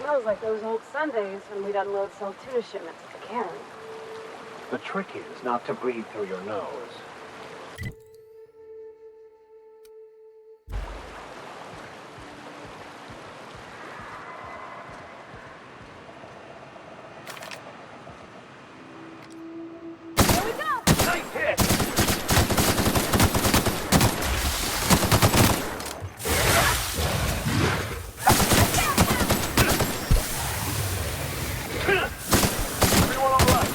smells like those old Sundays when we'd unload some tuna shipments at the cairn. The trick is not to breathe through your nose. Here we go! Nice hit! Everyone all right?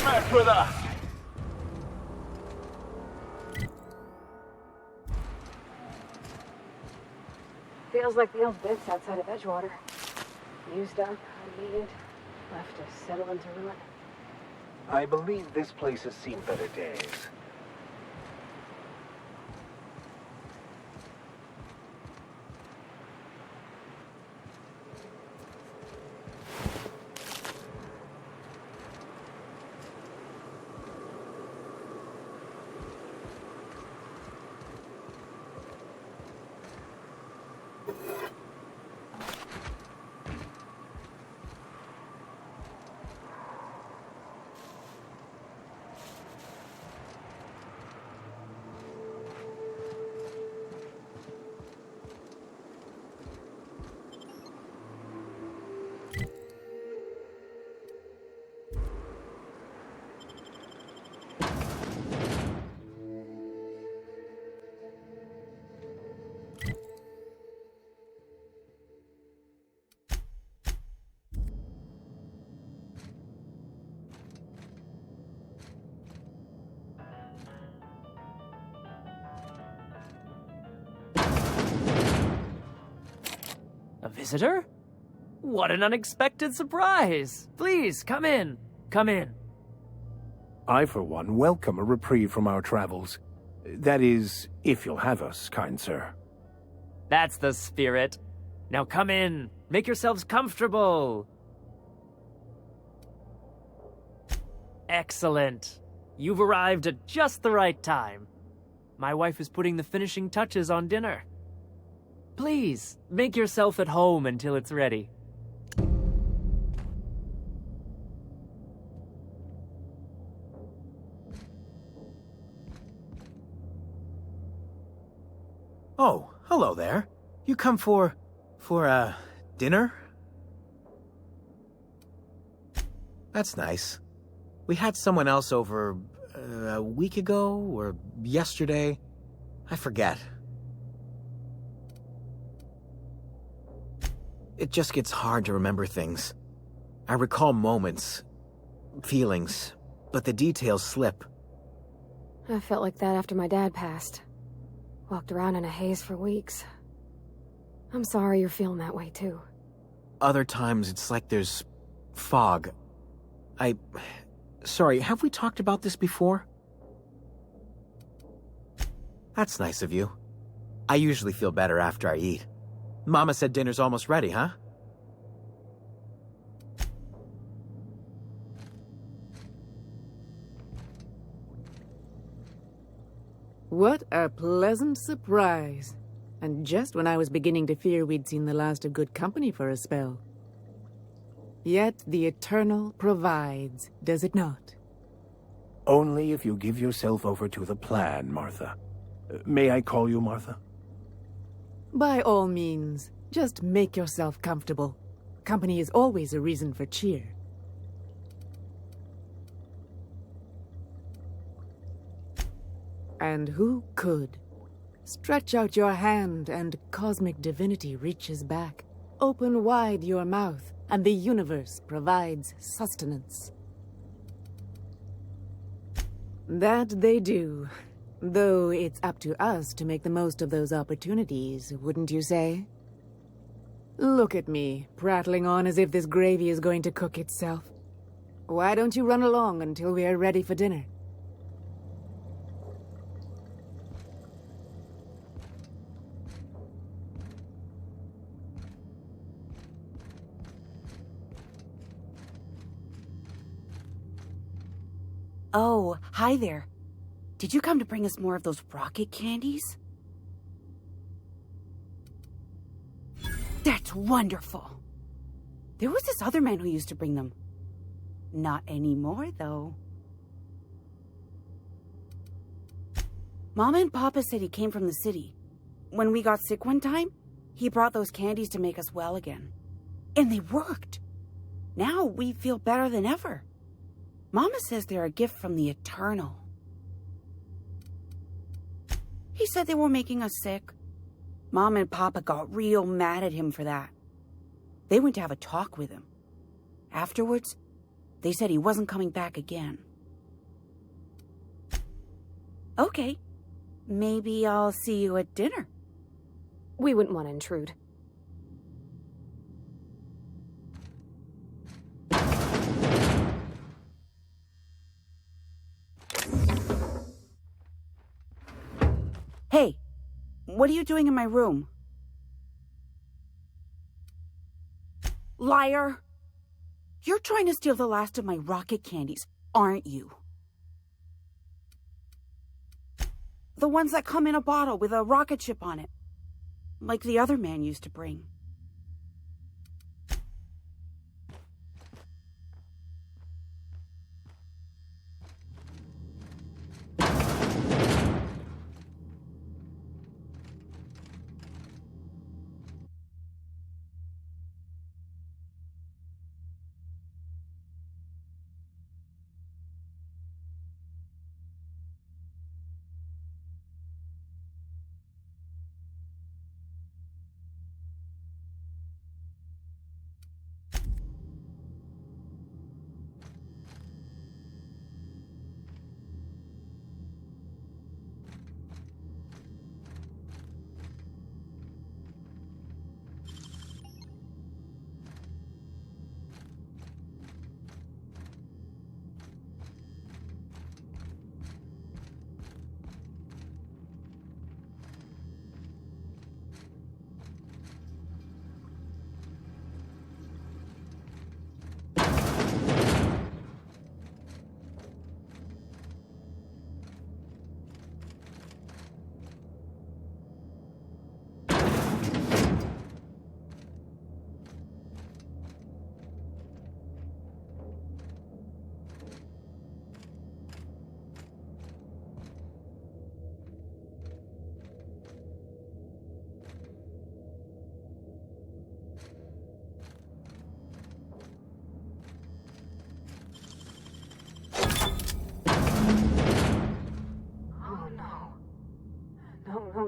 Back with us! Feels like the old bits outside of Edgewater. Used up, unneeded, left to settle into ruin. I believe this place has seen better days. A visitor? What an unexpected surprise! Please, come in. Come in. I, for one, welcome a reprieve from our travels. That is, if you'll have us, kind sir. That's the spirit. Now come in. Make yourselves comfortable. Excellent. You've arrived at just the right time. My wife is putting the finishing touches on dinner. Please, make yourself at home until it's ready. Oh, hello there. You come for dinner? That's nice. We had someone else over a week ago or yesterday. I forget. It just gets hard to remember things. I recall moments, feelings, but the details slip. I felt like that after my dad passed. Walked around in a haze for weeks. I'm sorry you're feeling that way too. Other times it's like there's fog. Sorry, have we talked about this before? That's nice of you. I usually feel better after I eat. Mama said dinner's almost ready, huh? What a pleasant surprise. And just when I was beginning to fear we'd seen the last of good company for a spell. Yet the Eternal provides, does it not? Only if you give yourself over to the plan, Martha. May I call you Martha? By all means, just make yourself comfortable. Company is always a reason for cheer. And who could? Stretch out your hand and cosmic divinity reaches back. Open wide your mouth and the universe provides sustenance. That they do. Though it's up to us to make the most of those opportunities, wouldn't you say? Look at me, prattling on as if this gravy is going to cook itself. Why don't you run along until we are ready for dinner? Oh, hi there. Did you come to bring us more of those rocket candies? That's wonderful. There was this other man who used to bring them. Not anymore, though. Mama and Papa said he came from the city. When we got sick one time, he brought those candies to make us well again. And they worked. Now we feel better than ever. Mama says they're a gift from the Eternal. He said they were making us sick. Mom and Papa got real mad at him for that. They went to have a talk with him. Afterwards, they said he wasn't coming back again. Okay, maybe I'll see you at dinner. We wouldn't want to intrude. Hey, what are you doing in my room? Liar! You're trying to steal the last of my rocket candies, aren't you? The ones that come in a bottle with a rocket ship on it. Like the other man used to bring.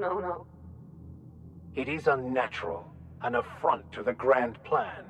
No. It is unnatural, an affront to the grand plan.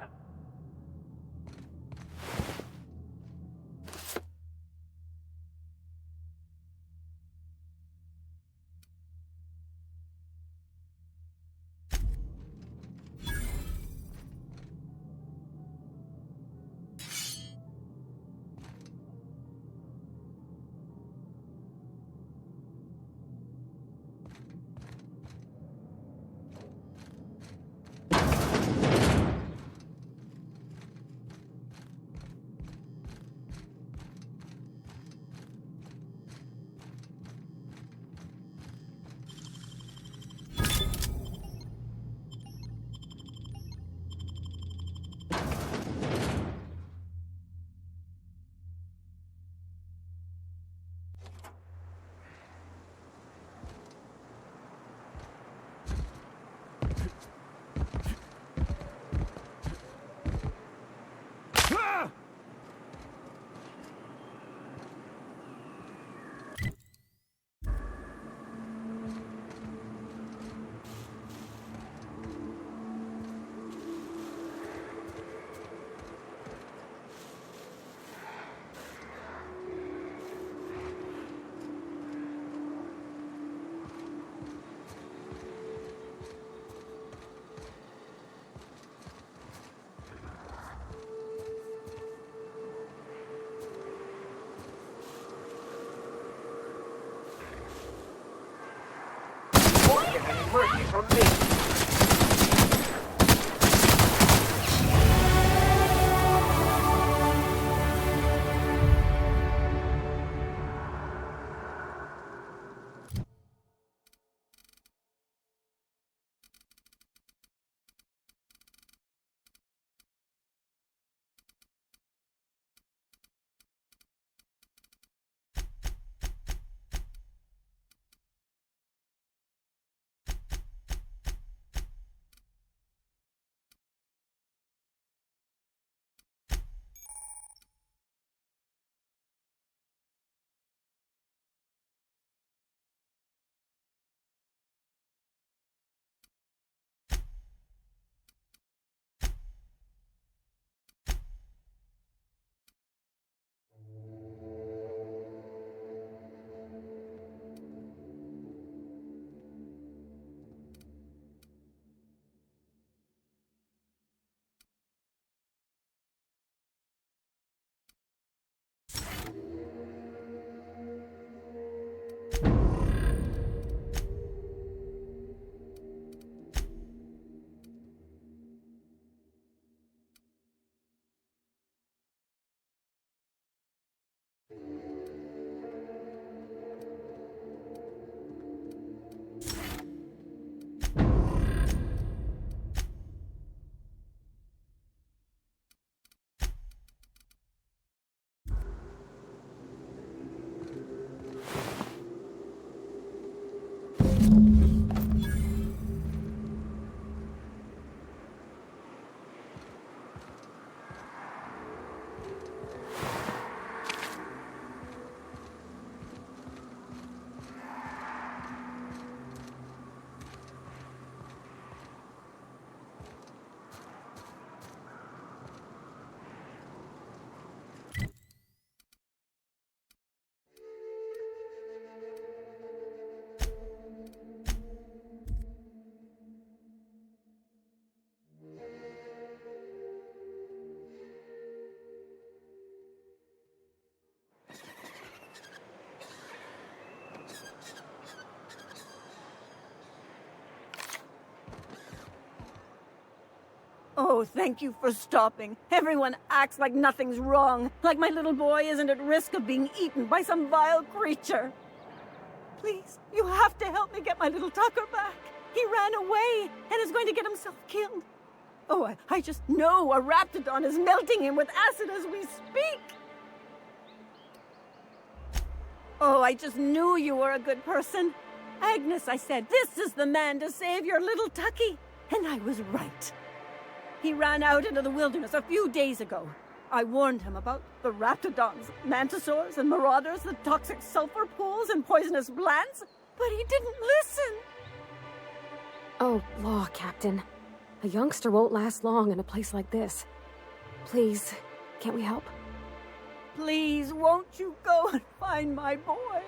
mercy from me. Oh, thank you for stopping. Everyone acts like nothing's wrong, like my little boy isn't at risk of being eaten by some vile creature. Please, you have to help me get my little Tucker back. He ran away and is going to get himself killed. Oh, I just know a raptidon is melting him with acid as we speak. Oh, I just knew you were a good person. Agnes, I said, this is the man to save your little Tucky. And I was right. He ran out into the wilderness a few days ago. I warned him about the raptidons, mantisaurs, and marauders, the toxic sulfur pools, and poisonous plants, but he didn't listen. Oh, law, Captain. A youngster won't last long in a place like this. Please, can't we help? Please, won't you go and find my boy?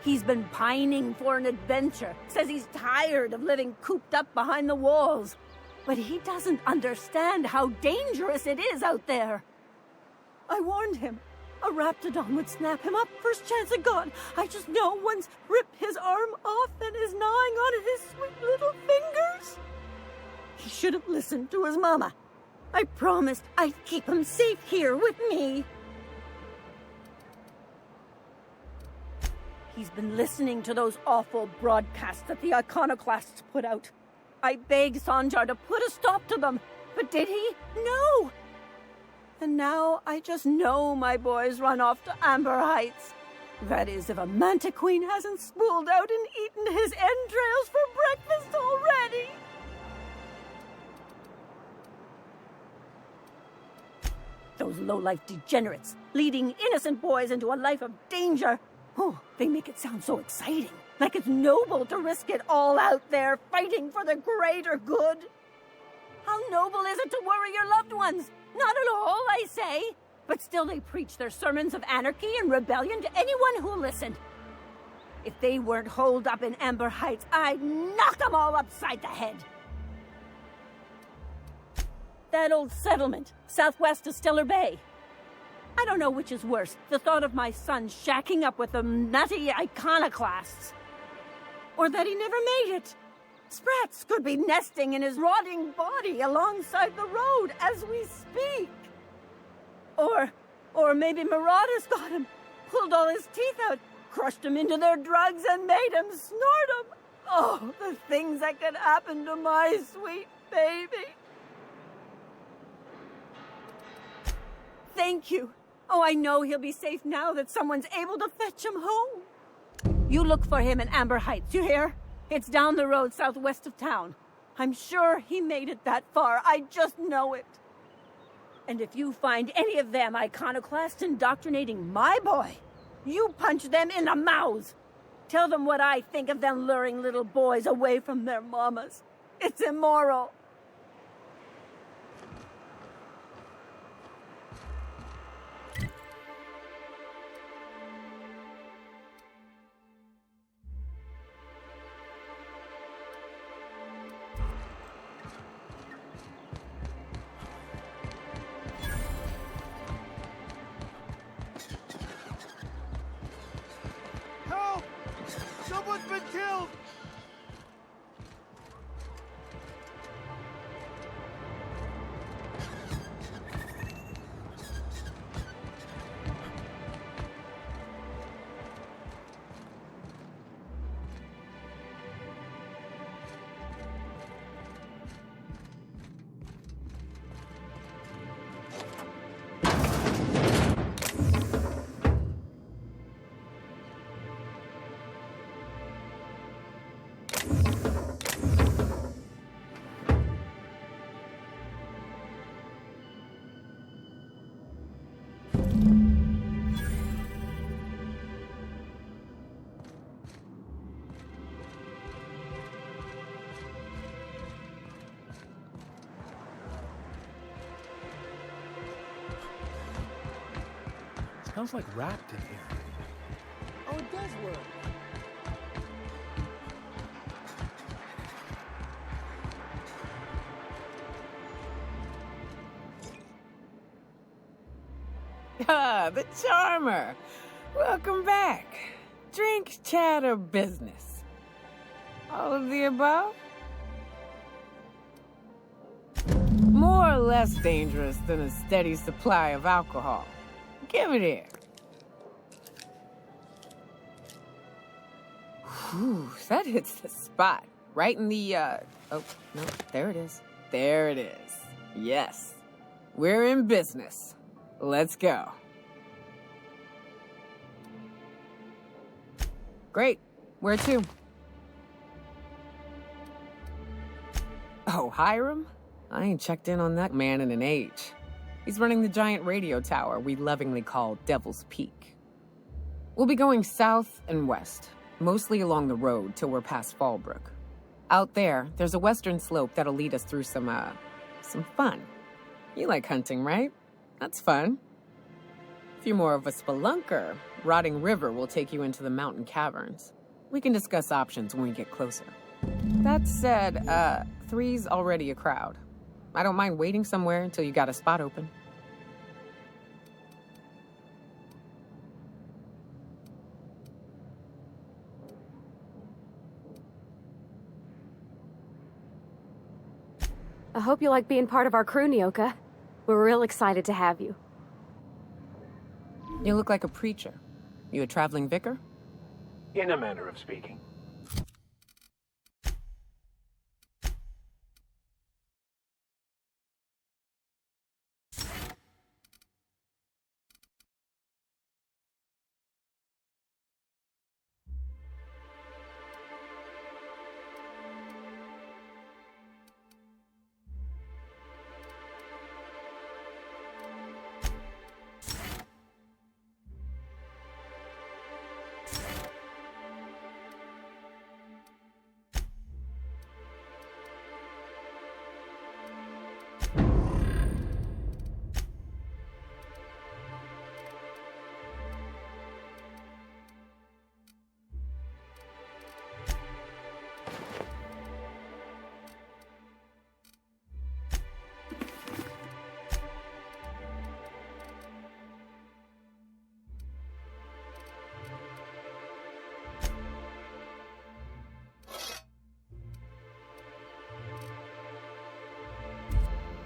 He's been pining for an adventure. Says he's tired of living cooped up behind the walls. But he doesn't understand how dangerous it is out there. I warned him. A raptidon would snap him up first chance it got. I just know one's ripped his arm off and is gnawing on his sweet little fingers. He should have listened to his mama. I promised I'd keep him safe here with me. He's been listening to those awful broadcasts that the iconoclasts put out. I begged Sanjar to put a stop to them, but did he? No! And now I just know my boy's run off to Amber Heights. That is, if a manta queen hasn't spooled out and eaten his entrails for breakfast already. Those low-life degenerates, leading innocent boys into a life of danger. Oh, they make it sound so exciting, like it's noble to risk it all out there, fighting for the greater good. How noble is it to worry your loved ones? Not at all, I say. But still they preach their sermons of anarchy and rebellion to anyone who'll listen. If they weren't holed up in Amber Heights, I'd knock them all upside the head. That old settlement, southwest of Stellar Bay. I don't know which is worse, the thought of my son shacking up with them nutty iconoclasts, or that he never made it. Sprats could be nesting in his rotting body alongside the road as we speak. Or maybe marauders got him, pulled all his teeth out, crushed him into their drugs, and made him snort them. Oh, the things that could happen to my sweet baby. Thank you. Oh, I know he'll be safe now that someone's able to fetch him home. You look for him in Amber Heights, you hear? It's down the road southwest of town. I'm sure he made it that far. I just know it. And if you find any of them iconoclasts indoctrinating my boy, you punch them in the mouths. Tell them what I think of them luring little boys away from their mamas. It's immoral. Help! Someone's been killed! Smells like wrapped in here. Oh, it does work. Ah, the charmer. Welcome back. Drink, chat, or business? All of the above? More or less dangerous than a steady supply of alcohol. Give it here. Whew, that hits the spot. Right in the, oh, no, there it is. There it is. Yes. We're in business. Let's go. Great. Where to? Oh, Hiram? I ain't checked in on that man in an age. He's running the giant radio tower we lovingly call Devil's Peak. We'll be going south and west, mostly along the road till we're past Fallbrook. Out there, there's a western slope that'll lead us through some fun. You like hunting, right? That's fun. If you're more of a spelunker, Rotting River will take you into the mountain caverns. We can discuss options when we get closer. That said, 3's already a crowd. I don't mind waiting somewhere until you got a spot open. I hope you like being part of our crew, Nyoka. We're real excited to have you. You look like a preacher. You a traveling vicar? In a manner of speaking.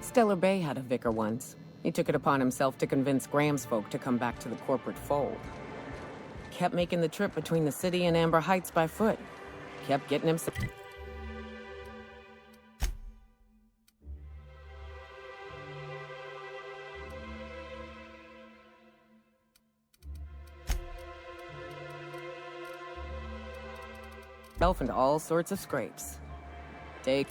Stellar Bay had a vicar once. He took it upon himself to convince Graham's folk to come back to the corporate fold. Kept making the trip between the city and Amber Heights by foot. Kept getting him some... self into all sorts of scrapes. Take...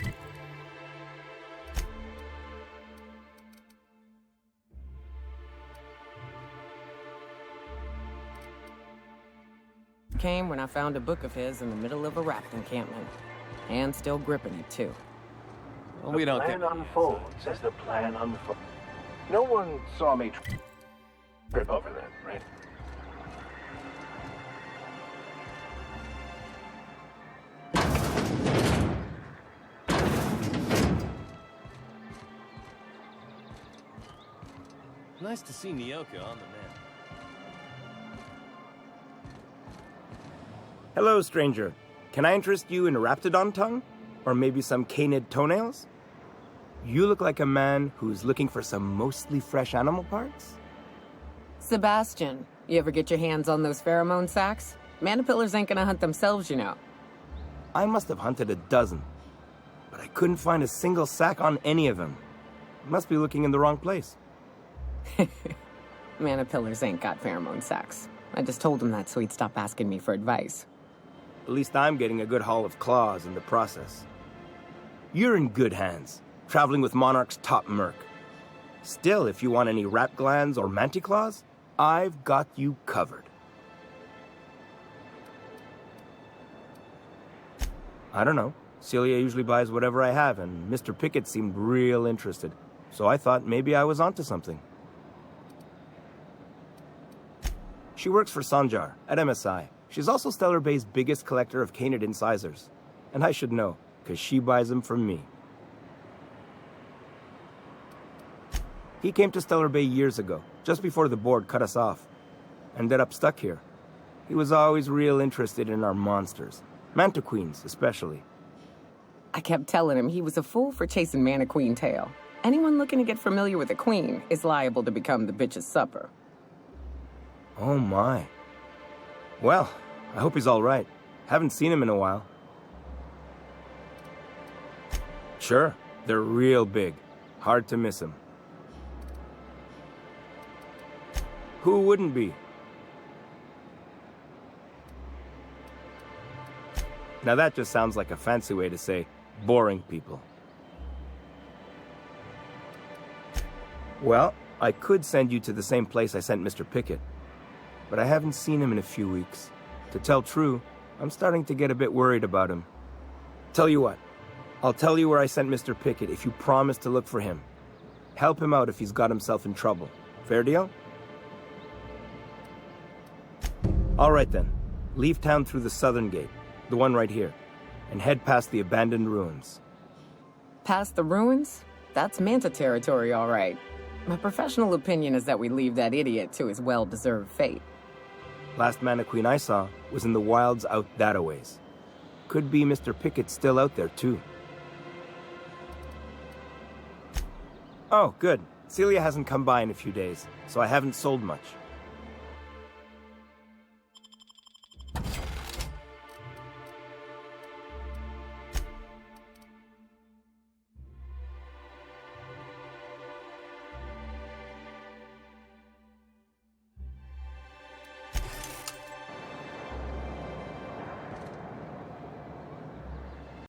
came when I found a book of his in the middle of a raft encampment. And still gripping it, too. Well, we don't get... The plan unfolds as the plan unfolds. No one saw me trip over that, right? Nice to see Nyoka on the mend. Hello, stranger. Can I interest you in Raptidon tongue? Or maybe some canid toenails? You look like a man who's looking for some mostly fresh animal parts? Sebastian, you ever get your hands on those pheromone sacs? Manipillars ain't gonna hunt themselves, you know. I must have hunted a dozen, but I couldn't find a single sack on any of them. Must be looking in the wrong place. Manipillars ain't got pheromone sacs. I just told him that so he'd stop asking me for advice. At least I'm getting a good haul of claws in the process. You're in good hands, traveling with Monarch's top merc. Still, if you want any rat glands or manticlaws, I've got you covered. I don't know. Celia usually buys whatever I have, and Mr. Pickett seemed real interested. So I thought maybe I was onto something. She works for Sanjar at MSI. She's also Stellar Bay's biggest collector of canid incisors. And I should know, because she buys them from me. He came to Stellar Bay years ago, just before the board cut us off. Ended up stuck here. He was always real interested in our monsters. Mantiqueens, especially. I kept telling him he was a fool for chasing Mantiqueen tail. Anyone looking to get familiar with a queen is liable to become the bitch's supper. Oh my. Well, I hope he's all right. Haven't seen him in a while. Sure, they're real big. Hard to miss him. Who wouldn't be? Now that just sounds like a fancy way to say boring people. Well, I could send you to the same place I sent Mr. Pickett. But I haven't seen him in a few weeks. To tell true, I'm starting to get a bit worried about him. Tell you what, I'll tell you where I sent Mr. Pickett if you promise to look for him. Help him out if he's got himself in trouble. Fair deal? All right then. Leave town through the southern gate, the one right here, and head past the abandoned ruins. Past the ruins? That's Manta territory, all right. My professional opinion is that we leave that idiot to his well-deserved fate. Last Mantiqueen I saw was in the wilds out that-a-ways. Could be Mr. Pickett still out there, too. Oh, good. Celia hasn't come by in a few days, so I haven't sold much.